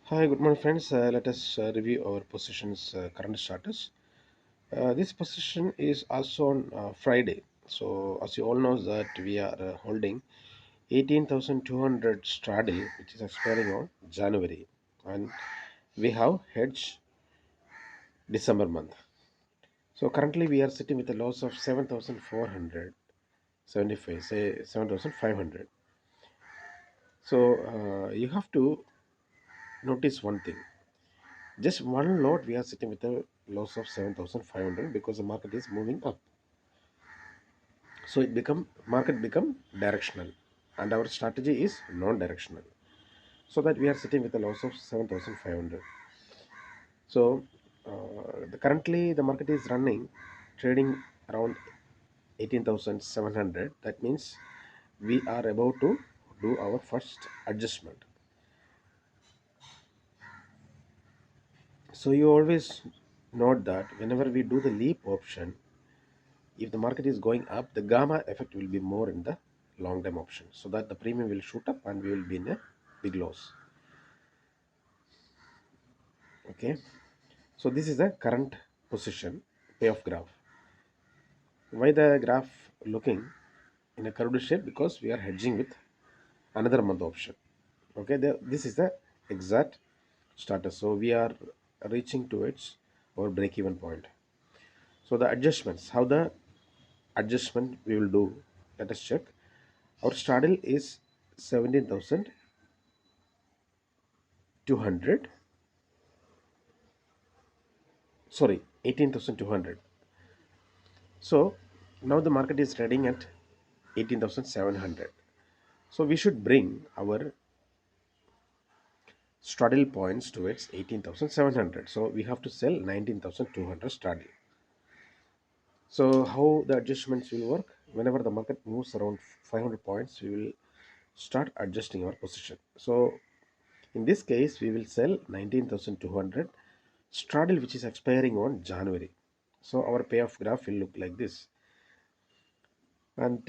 Hi, good morning, friends. Let us review our position's current status. This position is also on Friday. So, as you all know, that we are holding 18,200 straddle, which is expiring on January, and we have hedge December month. So, currently we are sitting with a loss of 7,475, say 7,500. So, you have to notice one thing. Just one lot, we are sitting with a loss of 7,500 because the market is moving up. So it become market become directional, and our strategy is non-directional. So that we are sitting with a loss of 7,500. So currently the market is running, trading around 18,700. That means we are about to do our first adjustment. So you always note that whenever we do the leap option, if the market is going up, the gamma effect will be more in the long term option, so that the premium will shoot up and we will be in a big loss. Okay, so this is the current position payoff graph. Why the graph looking in a curved shape? Because we are hedging with another month option. Okay, this is the exact status. So we are reaching towards our break even point. So the adjustments, how the adjustment we will do, let us check. Our straddle is 17,200. Sorry, 18,200. So now the market is trading at 18,700. So we should bring our straddle points towards 18,700. So we have to sell 19,200 straddle. So how the adjustments will work? Whenever the market moves around 500 points, we will start adjusting our position. So in this case, we will sell 19,200 straddle, which is expiring on January. So our payoff graph will look like this. And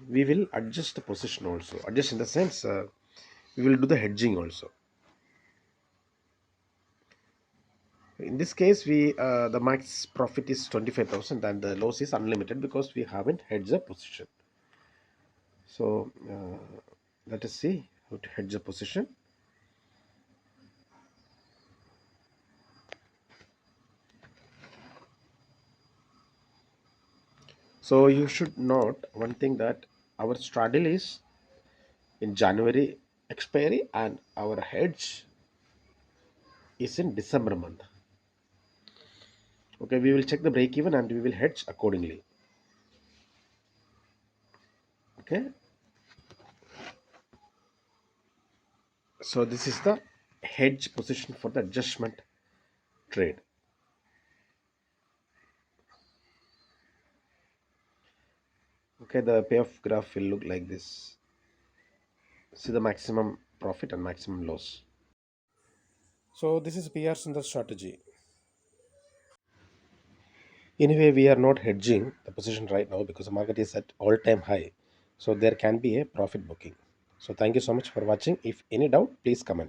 we will adjust the position also. Adjust in the sense, we will do the hedging also. In this case, we the max profit is 25,000 and the loss is unlimited because we haven't hedged the position. So let us see how to hedge the position. So you should note one thing, that our straddle is in January expiry and our hedge is in December month. Okay, we will check the break even and we will hedge accordingly. Okay, so this is the hedge position for the adjustment trade. Okay, the payoff graph will look like this. See the maximum profit and maximum loss. So this is PRs in the strategy. Anyway, we are not hedging the position right now because the market is at all-time high. So there can be a profit booking. So thank you so much for watching. If any doubt, please comment.